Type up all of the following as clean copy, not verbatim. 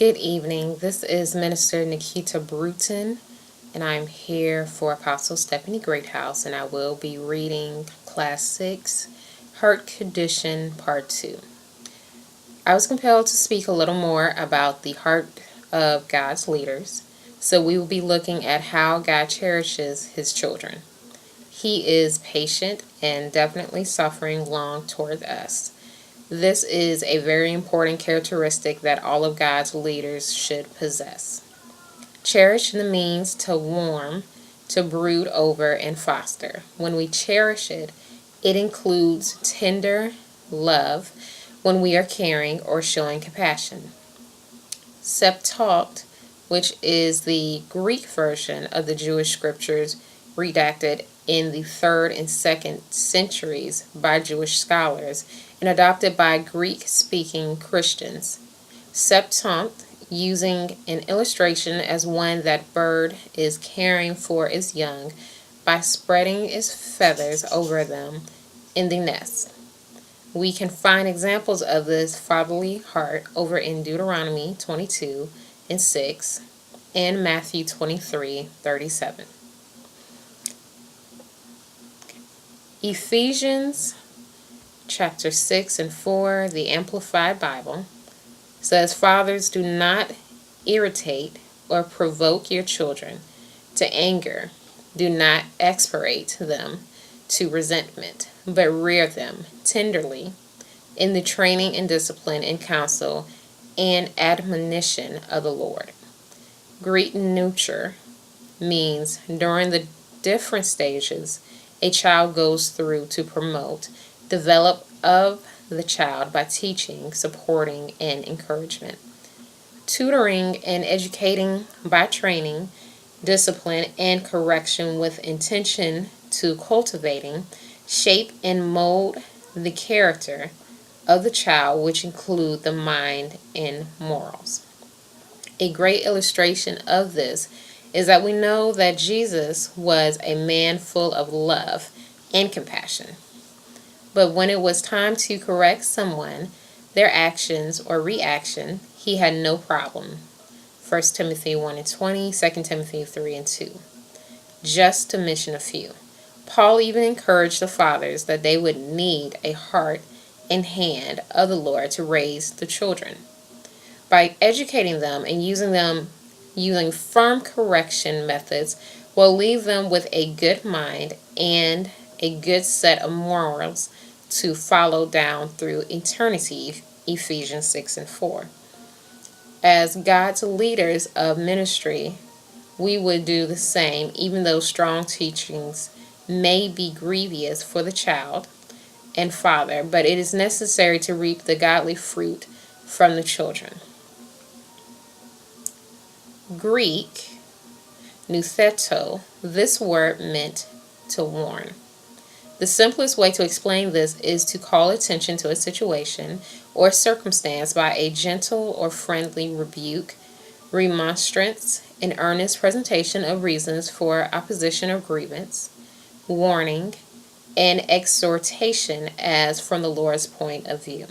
Good evening. This is Minister Nikeeta Brewton, and I'm here for Apostle Stephanie Greathouse, and I will be reading Class 6, Heart Condition, Part 2. I was compelled to speak a little more about the heart of God's leaders, so we will be looking at how God cherishes His children. He is patient and definitely suffering long toward us. This is a very important characteristic that all of God's leaders should possess. Cherish means to warm, to brood over, and foster. When we cherish it, it includes tender love when we are caring or showing compassion. Septuagint, which is the Greek version of the Jewish scriptures redacted in the 3rd and 2nd centuries by Jewish scholars and adopted by Greek-speaking Christians. Septuagint, using an illustration as one that bird is caring for its young by spreading its feathers over them in the nest. We can find examples of this fatherly heart over in Deuteronomy 22:6 and Matthew 23:37. Ephesians chapter 6 and 4, the Amplified Bible, says, "Fathers, do not irritate or provoke your children to anger. Do not exasperate them to resentment, but rear them tenderly in the training and discipline and counsel and admonition of the Lord." Greek nurture means during the different stages a child goes through to promote, develop of the child by teaching, supporting, and encouragement. Tutoring and educating by training, discipline, and correction with intention to cultivating, shape, and mold the character of the child, which include the mind and morals. A great illustration of this is that we know that Jesus was a man full of love and compassion. But when it was time to correct someone, their actions or reaction, he had no problem. 1 Timothy 1:20, 2 Timothy 3:2. Just to mention a few. Paul even encouraged the fathers that they would need a heart and hand of the Lord to raise the children. By educating them and using firm correction methods will leave them with a good mind and a good set of morals to follow down through eternity, Ephesians 6 and 4. As God's leaders of ministry, we would do the same, even though strong teachings may be grievous for the child and father, but it is necessary to reap the godly fruit from the children. Greek, nutheto, this word meant to warn. The simplest way to explain this is to call attention to a situation or circumstance by a gentle or friendly rebuke, remonstrance, an earnest presentation of reasons for opposition or grievance, warning, and exhortation as from the Lord's point of view.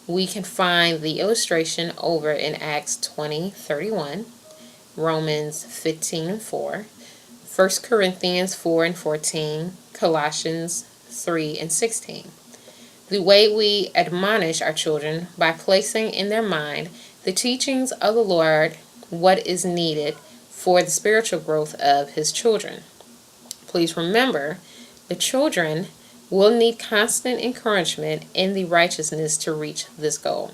We can find the illustration over in Acts 20:31, Romans 15:4, 1 Corinthians 4:14, Colossians 3:16. The way we admonish our children by placing in their mind the teachings of the Lord, what is needed for the spiritual growth of His children. Please remember, the children will need constant encouragement in the righteousness to reach this goal.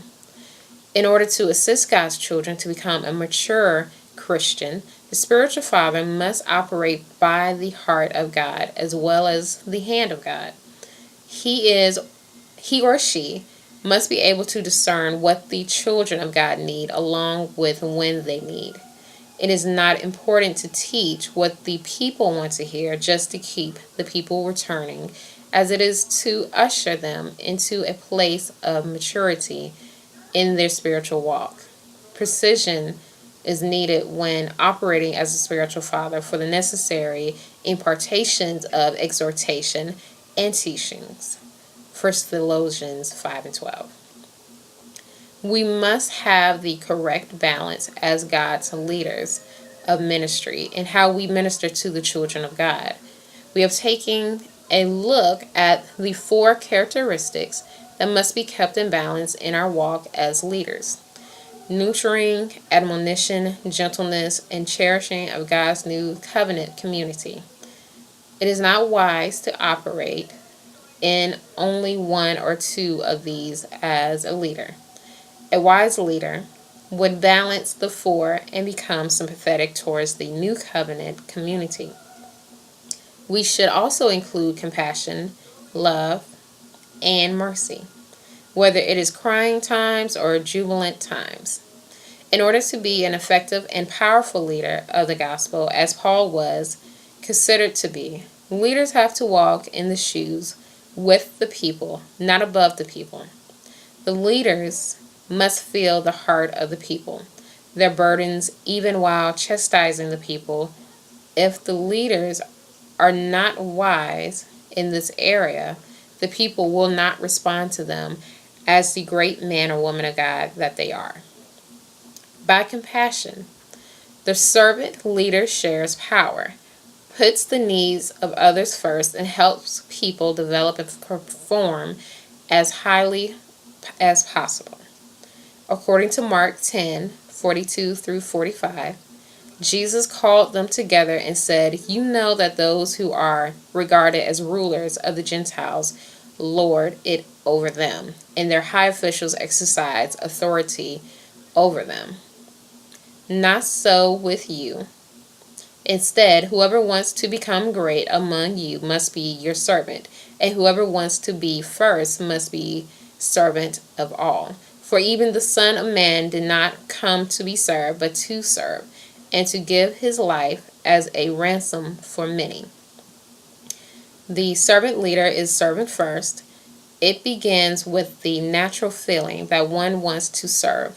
In order to assist God's children to become a mature Christian, the spiritual father must operate by the heart of God as well as the hand of God. He or she must be able to discern what the children of God need along with when they need. It is not important to teach what the people want to hear just to keep the people returning, as it is to usher them into a place of maturity in their spiritual walk. Precision is needed when operating as a spiritual father for the necessary impartations of exhortation and teachings. 1 Thessalonians 5:12. We must have the correct balance as God's leaders of ministry in how we minister to the children of God. We have taken a look at the 4 characteristics that must be kept in balance in our walk as leaders: nurturing, admonition, gentleness, and cherishing of God's new covenant community. It is not wise to operate in only 1 or 2 of these as a leader. A wise leader would balance the 4 and become sympathetic towards the new covenant community. We should also include compassion, love, and mercy, whether it is crying times or jubilant times. In order to be an effective and powerful leader of the gospel, as Paul was considered to be, leaders have to walk in the shoes with the people, not above the people. The leaders must feel the heart of the people, their burdens, even while chastising the people. If the leaders are not wise in this area, the people will not respond to them as the great man or woman of God that they are. By compassion, the servant leader shares power, puts the needs of others first, and helps people develop and perform as highly as possible. According to Mark 10:42 through 45, Jesus called them together and said, "You know that those who are regarded as rulers of the Gentiles lord it over them, and their high officials exercise authority over them. Not so with you. Instead, whoever wants to become great among you must be your servant, and whoever wants to be first must be servant of all. For even the Son of Man did not come to be served, but to serve, and to give his life as a ransom for many." The servant leader is servant first. It begins with the natural feeling that one wants to serve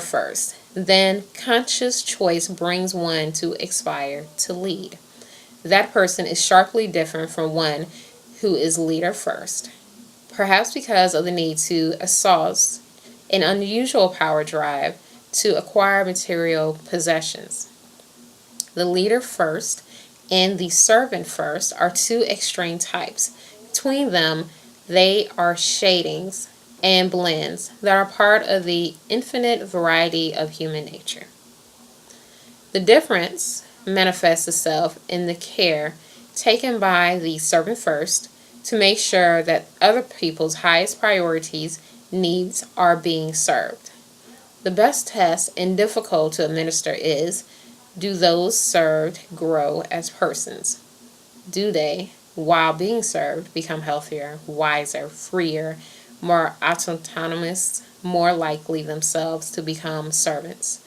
first. Then conscious choice brings one to aspire to lead. That person is sharply different from one who is leader first, perhaps because of the need to assault an unusual power drive to acquire material possessions. The leader first and the servant first are 2 extreme types. Between them, they are shadings and blends that are part of the infinite variety of human nature. The difference manifests itself in the care taken by the servant first to make sure that other people's highest priorities, needs are being served. The best test and difficult to administer is, do those served grow as persons? Do they, while being served, become healthier, wiser, freer, more autonomous, more likely themselves to become servants?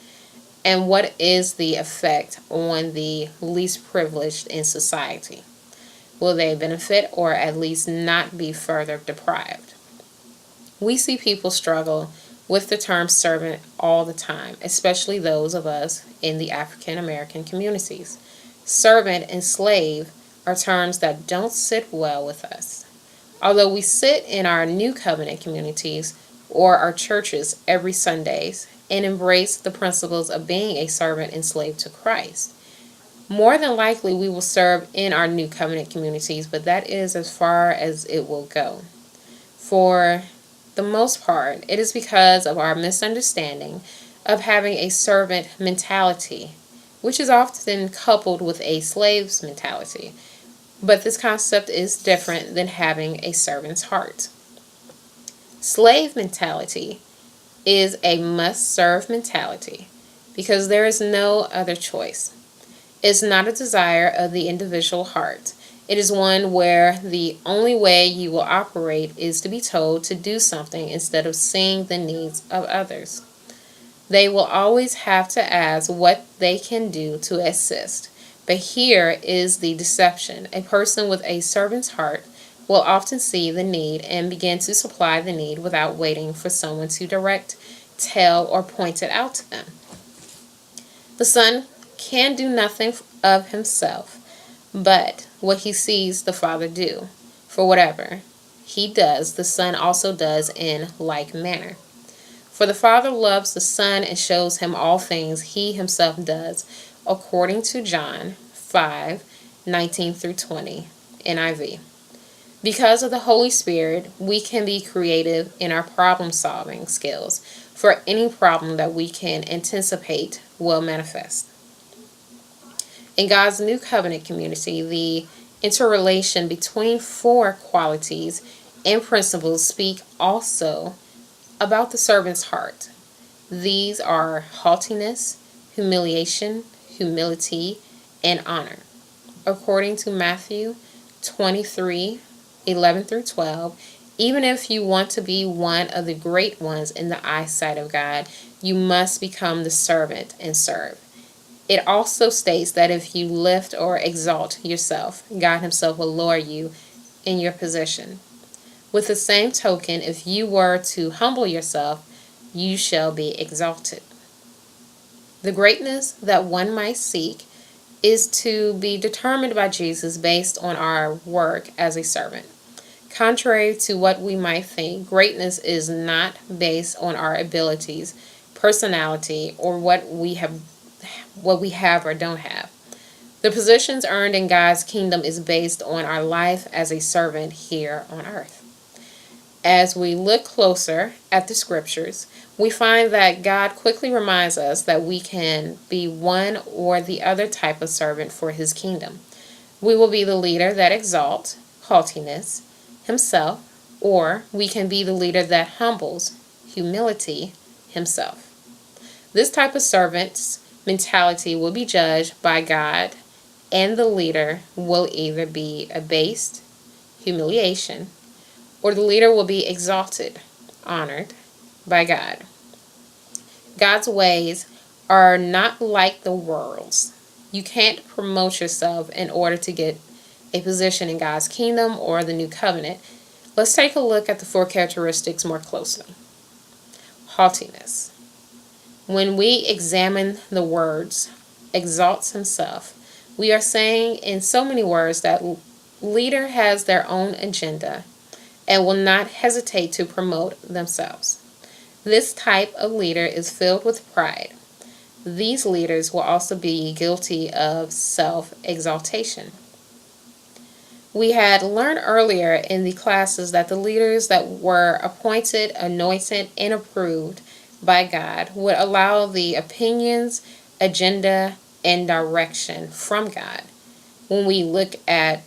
And what is the effect on the least privileged in society? Will they benefit or at least not be further deprived? We see people struggle with the term servant all the time, especially those of us in the African American communities. Servant and slave are terms that don't sit well with us. Although we sit in our new covenant communities or our churches every Sundays and embrace the principles of being a servant and slave to Christ, more than likely we will serve in our new covenant communities, but that is as far as it will go. For the most part, it is because of our misunderstanding of having a servant mentality, which is often coupled with a slave's mentality. But this concept is different than having a servant's heart. Slave mentality is a must-serve mentality because there is no other choice. It's not a desire of the individual heart. It is one where the only way you will operate is to be told to do something instead of seeing the needs of others. They will always have to ask what they can do to assist. But here is the deception. A person with a servant's heart will often see the need and begin to supply the need without waiting for someone to direct, tell, or point it out to them. The son can do nothing of himself but what he sees the Father do. For whatever he does, the Son also does in like manner. For the Father loves the Son and shows him all things he himself does, according to John 5:19 through 20, NIV. Because of the Holy Spirit, we can be creative in our problem-solving skills for any problem that we can anticipate will manifest. In God's new covenant community, the interrelation between four qualities and principles speak also about the servant's heart. These are haughtiness, humiliation, humility, and honor. According to Matthew 23:11 through 12, even if you want to be one of the great ones in the eyesight of God, you must become the servant and serve. It also states that if you lift or exalt yourself, God himself will lower you in your position. With the same token, if you were to humble yourself, you shall be exalted. The greatness that one might seek is to be determined by Jesus based on our work as a servant. Contrary to what we might think, greatness is not based on our abilities, personality, or what we have or don't have. The positions earned in God's kingdom is based on our life as a servant here on earth. As we look closer at the scriptures, we find that God quickly reminds us that we can be one or the other type of servant for his kingdom. We will be the leader that exalts haughtiness, himself, or we can be the leader that humbles humility, himself. This type of servant's mentality will be judged by God, and the leader will either be abased, humiliation, or the leader will be exalted, honored by God. God's ways are not like the world's. You can't promote yourself in order to get a position in God's kingdom or the new covenant. Let's take a look at the four characteristics more closely. Haughtiness. When we examine the words, exalts himself, we are saying in so many words that leader has their own agenda and will not hesitate to promote themselves. This type of leader is filled with pride. These leaders will also be guilty of self-exaltation. We had learned earlier in the classes that the leaders that were appointed, anointed, and approved by God would allow the opinions, agenda, and direction from God. When we look at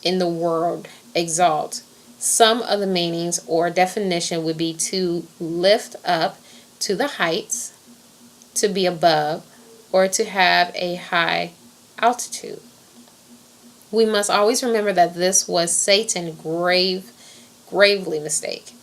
in the word exalt, some of the meanings or definition would be to lift up to the heights, to be above, or to have a high altitude. We must always remember that this was Satan's gravely mistake.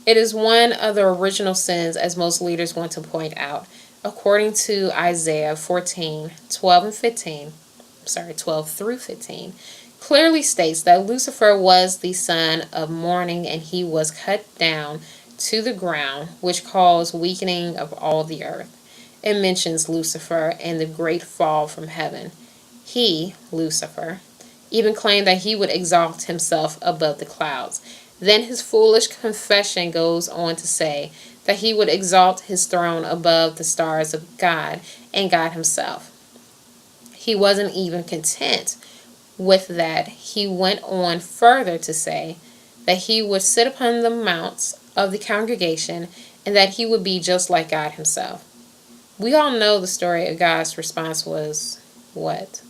It is one of the original sins, as most leaders want to point out. According to Isaiah 14:12 through 15, clearly states that Lucifer was the son of morning, and he was cut down to the ground, which caused weakening of all the earth. It mentions Lucifer and the great fall from heaven. He, Lucifer, even claimed that he would exalt himself above the clouds. Then his foolish confession goes on to say that he would exalt his throne above the stars of God and God himself. He wasn't even content with that. He went on further to say that he would sit upon the mounts of the congregation and that he would be just like God himself. We all know the story of God's response was what?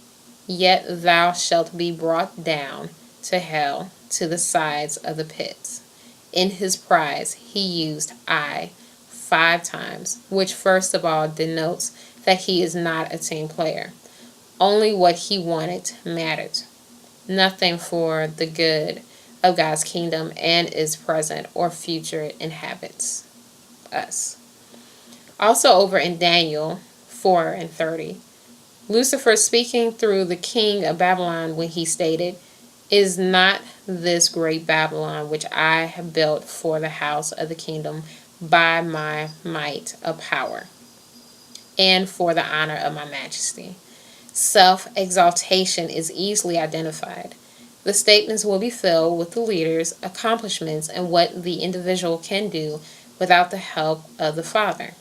Yet thou shalt be brought down to hell, to the sides of the pits. In his prize, he used I 5 times, which first of all denotes that he is not a team player. Only what he wanted mattered. Nothing for the good of God's kingdom and its present or future inhabits us. Also over in Daniel 4:30, Lucifer speaking through the king of Babylon when he stated, "Is not this great Babylon which I have built for the house of the kingdom by my might of power, and for the honor of my majesty?" Self-exaltation is easily identified. The statements will be filled with the leader's accomplishments and what the individual can do without the help of the Father.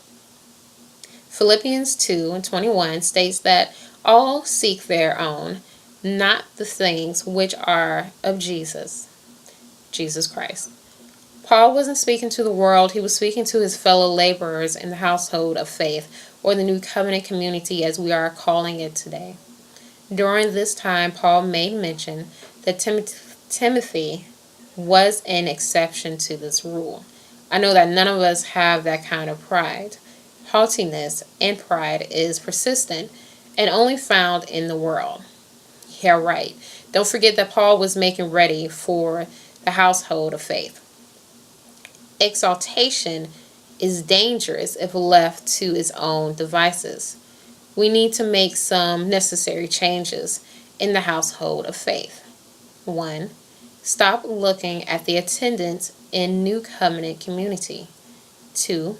Philippians 2:21 states that all seek their own, not the things which are of Jesus Christ. Paul wasn't speaking to the world, he was speaking to his fellow laborers in the household of faith, or the New Covenant community as we are calling it today. During this time, Paul made mention that Timothy was an exception to this rule. I know that none of us have that kind of pride. Haughtiness and pride is persistent and only found in the world. Yeah, right. Don't forget that Paul was making ready for the household of faith. Exaltation is dangerous if left to its own devices. We need to make some necessary changes in the household of faith. 1. Stop looking at the attendance in New Covenant community. 2.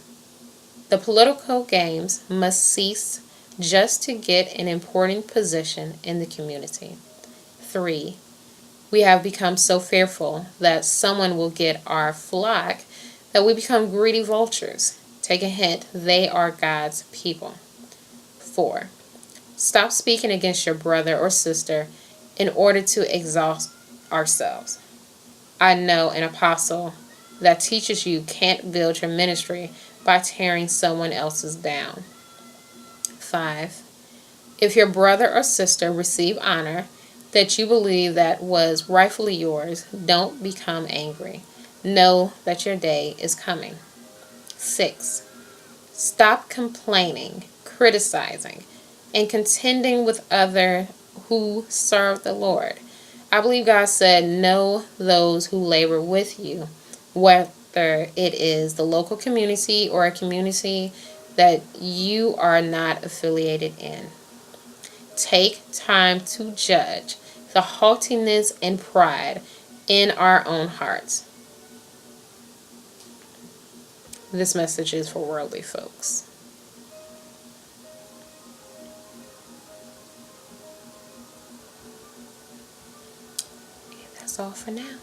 The political games must cease just to get an important position in the community. 3. We have become so fearful that someone will get our flock that we become greedy vultures. Take a hint, they are God's people. 4. Stop speaking against your brother or sister in order to exalt ourselves. I know an apostle that teaches you can't build your ministry by tearing someone else's down. 5. If your brother or sister receive honor that you believe that was rightfully yours, don't become angry. Know that your day is coming. 6. Stop complaining, criticizing, and contending with others who serve the Lord. I believe God said, know those who labor with you, whether it is the local community or a community that you are not affiliated in. Take time to judge the haughtiness and pride in our own hearts. This message is for worldly folks. That's all for now.